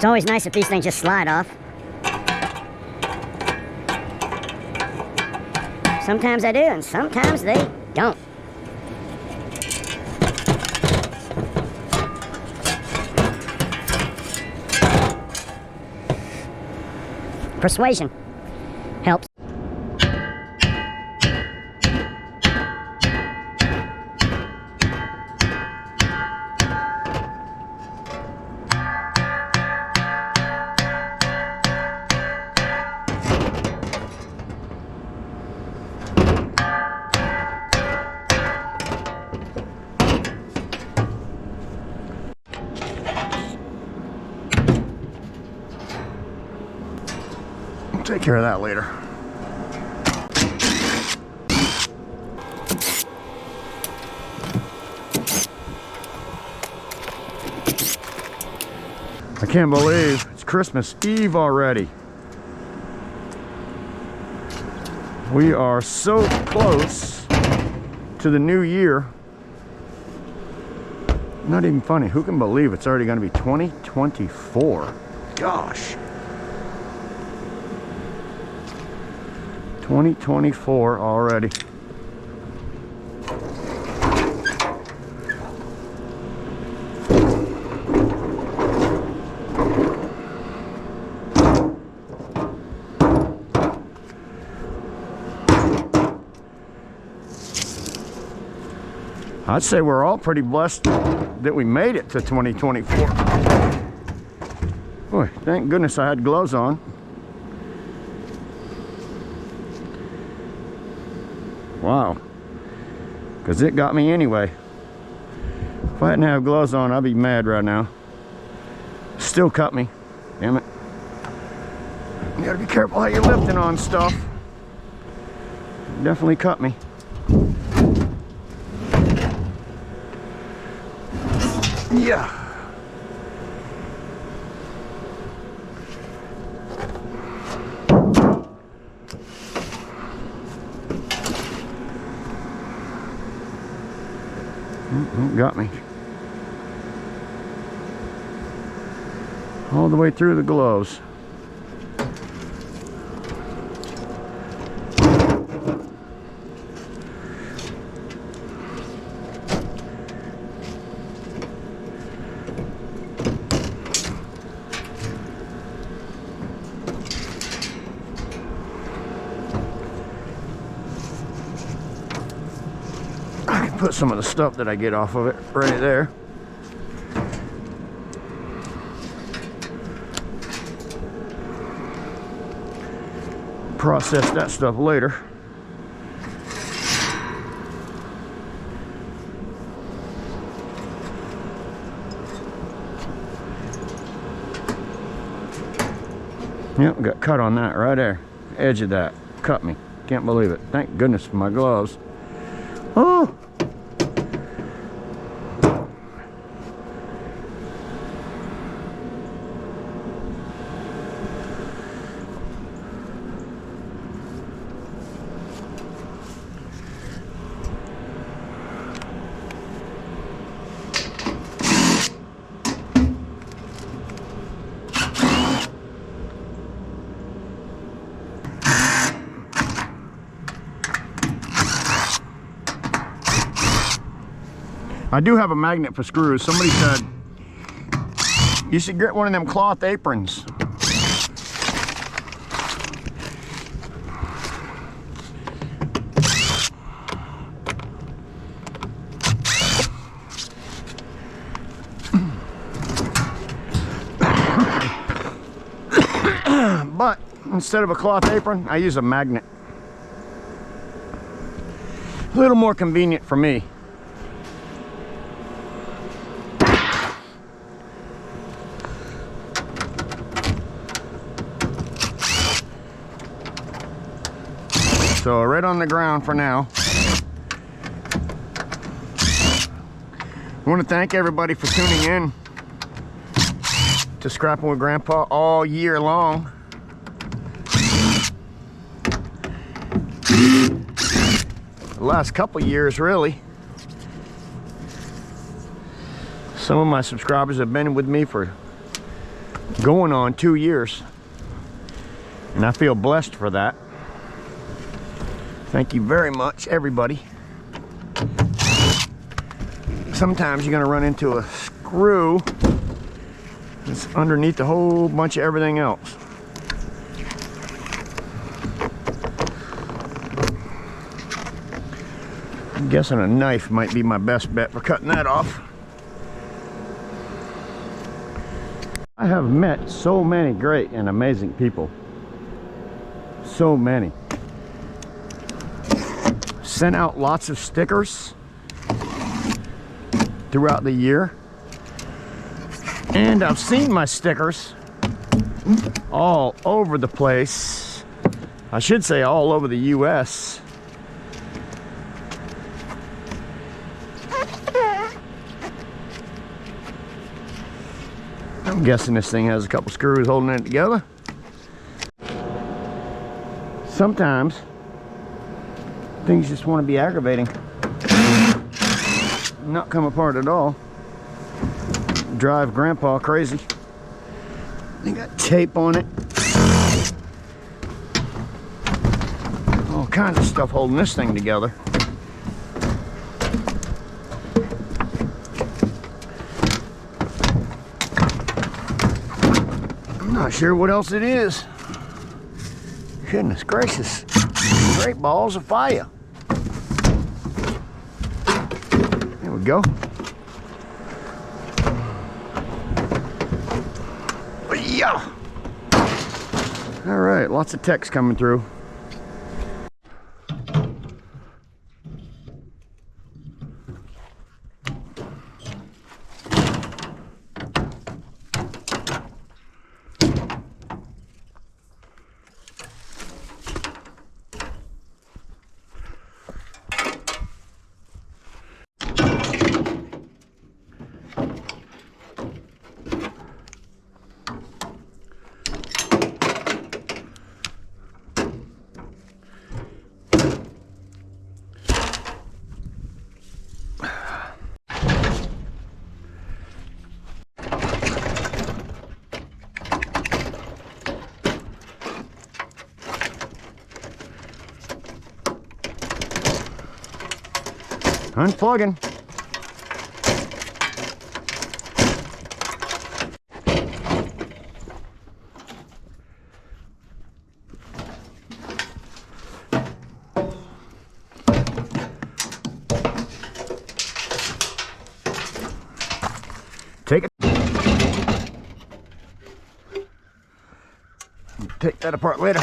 It's always nice if these things just slide off. Sometimes they do, and sometimes they don't. Persuasion helps. Take care of that later. I can't believe it's Christmas Eve already. We are so close to the new year. Not even funny. Who can believe it's already going to be 2024? Gosh. 2024 already. I'd say we're all pretty blessed that we made it to 2024. Boy, thank goodness I had gloves on. Wow, because it got me anyway. If I didn't have gloves on, I'd be mad right now. Still cut me, damn it. You gotta be careful how you're lifting on stuff. Definitely cut me. Yeah. Got me. All the way through the gloves. Put some of the stuff that I get off of it right there. Process that stuff later. Yep, got cut on that right there. Edge of that. Cut me. Can't believe it. Thank goodness for my gloves. Oh! I do have a magnet for screws. Somebody said you should get one of them cloth aprons. But instead of a cloth apron, I use a magnet. A little more convenient for me. So right on the ground for now. I want to thank everybody for tuning in to Scrapping with Grandpa all year long. The last couple years, really. Some of my subscribers have been with me for going on 2 years. And I feel blessed for that. Thank you very much, everybody. Sometimes you're gonna run into a screw that's underneath a whole bunch of everything else. I'm guessing a knife might be my best bet for cutting that off. I have met so many great and amazing people. So many. Sent out lots of stickers throughout the year. And I've seen my stickers all over the place. I should say all over the US. I'm guessing this thing has a couple screws holding it together. Sometimes things just want to be aggravating, not come apart at all. Drive Grandpa crazy. They got tape on it. All kinds of stuff holding this thing together. I'm not sure what else it is. Goodness gracious. Great balls of fire. There we go. Yeah. All right, lots of text coming through. Unplugging. Take it. Take that apart later.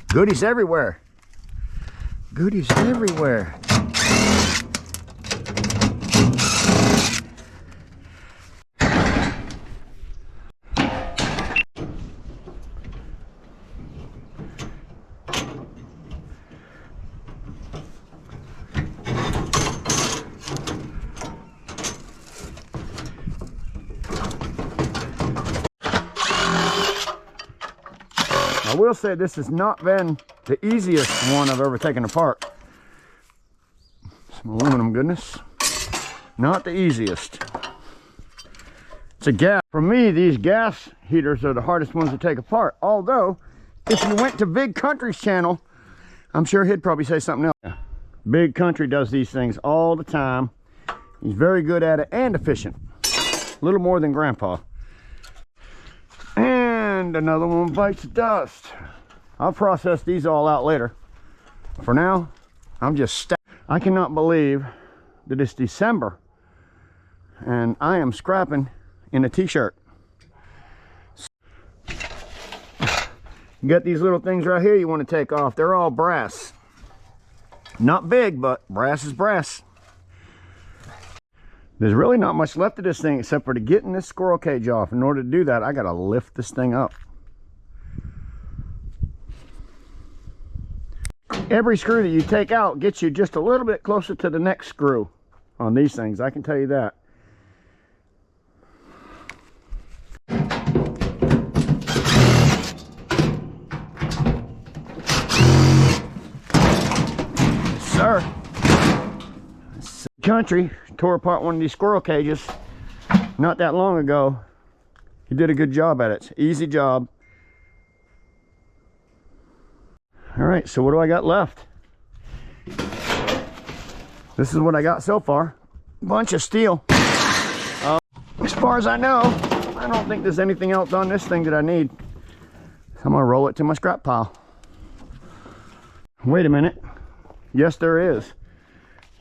Goodies everywhere. Goodies everywhere. I will say this has not been the easiest one I've ever taken apart. Some aluminum goodness. Not the easiest. It's a gas. For me, these gas heaters are the hardest ones to take apart. Although, if you went to Big Country's channel, I'm sure he'd probably say something else. Big Country does these things all the time. He's very good at it and efficient. A little more than Grandpa. And another one bites dust. I'll process these all out later. For now, I'm just I cannot believe that it's December and I am scrapping in a t-shirt. You got these little things right here you want to take off. They're all brass. Not big, but brass is brass. There's really not much left of this thing except for getting this squirrel cage off. In order to do that, I gotta lift this thing up. Every screw that you take out gets you just a little bit closer to the next screw on these things, I can tell you that. Yes, sir. Country tore apart one of these squirrel cages not that long ago. He did a good job at it. It's an easy job. All right, so what do I got left? This is what I got so far. Bunch of steel. As far as I know, I don't think there's anything else on this thing that I need. So I'm gonna roll it to my scrap pile. Wait a minute. Yes, there is.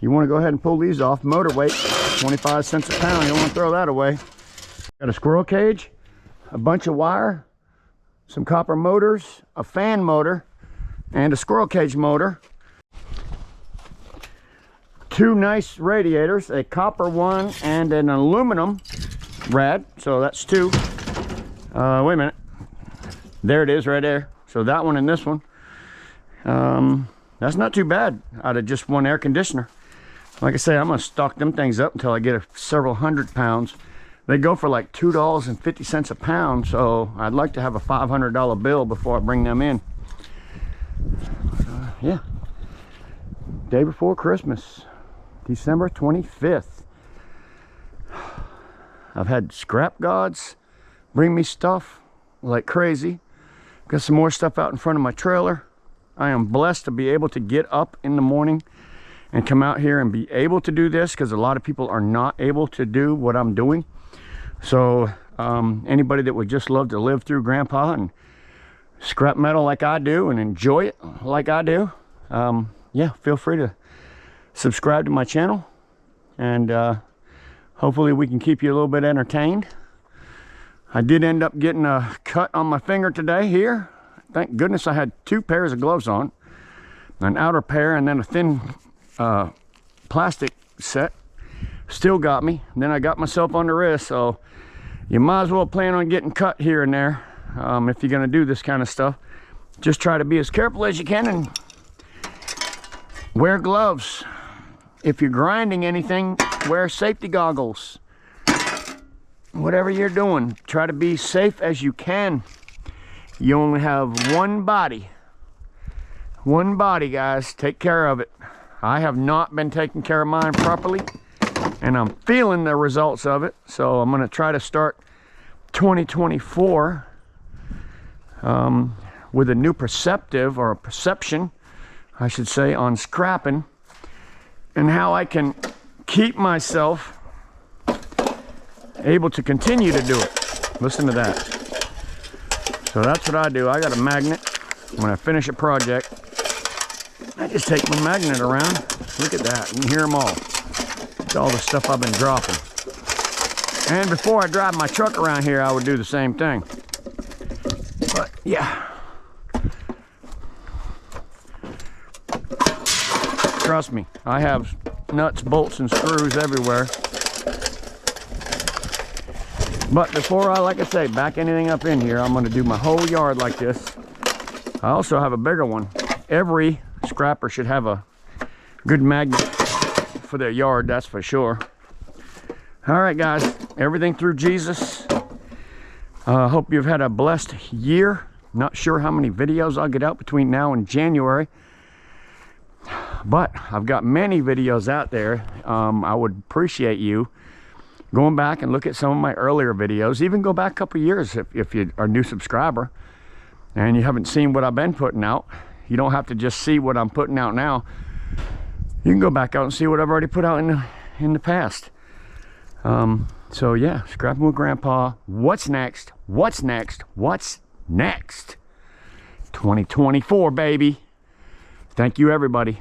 You want to go ahead and pull these off. Motor weight, 25 cents a pound. You don't want to throw that away. Got a squirrel cage, a bunch of wire, some copper motors, a fan motor, and a squirrel cage motor. 2 nice radiators, a copper one and an aluminum rad. So that's 2. Wait a minute. There it is right there. So that one and this one. That's not too bad out of just one air conditioner. Like I say, I'm gonna stock them things up until I get several hundred pounds. They go for like $2.50 a pound, so I'd like to have a $500 bill before I bring them in. Yeah, day before Christmas, December 25th. I've had scrap gods bring me stuff like crazy. Got some more stuff out in front of my trailer. I am blessed to be able to get up in the morning and come out here and be able to do this, because a lot of people are not able to do what I'm doing. So anybody that would just love to live through Grandpa and scrap metal like I do and enjoy it like I do, yeah, feel free to subscribe to my channel, and hopefully we can keep you a little bit entertained. I did end up getting a cut on my finger today here. Thank goodness I had 2 pairs of gloves on, an outer pair and then a thin plastic set. Still got me. And then I got myself on the wrist, so you might as well plan on getting cut here and there. If you're gonna do this kind of stuff, just try to be as careful as you can and wear gloves. If you're grinding anything, wear safety goggles. Whatever you're doing, try to be safe as you can. You only have one body. One body, guys. Take care of it. I have not been taking care of mine properly, and I'm feeling the results of it. So I'm going to try to start 2024 with a new perception, I should say, on scrapping and how I can keep myself able to continue to do it. Listen to that. So that's what I do. I got a magnet. When I finish a project, I just take my magnet around. Look at that. You can hear them all. It's all the stuff I've been dropping. And before I drive my truck around here, I would do the same thing. But yeah. Trust me, I have nuts, bolts, and screws everywhere. But before I, like I say, back anything up in here, I'm going to do my whole yard like this. I also have a bigger one. Every scrapper should have a good magnet for their yard, that's for sure. All right, guys, everything through Jesus. Hope you've had a blessed year. Not sure how many videos I'll get out between now and January, but I've got many videos out there. I would appreciate you going back and look at some of my earlier videos. Even go back a couple years if you are a new subscriber and you haven't seen what I've been putting out. You don't have to just see what I'm putting out now. You can go back out and see what I've already put out in the past. So yeah, scrapping with Grandpa. What's next? What's next? What's next? 2024, baby. Thank you, everybody.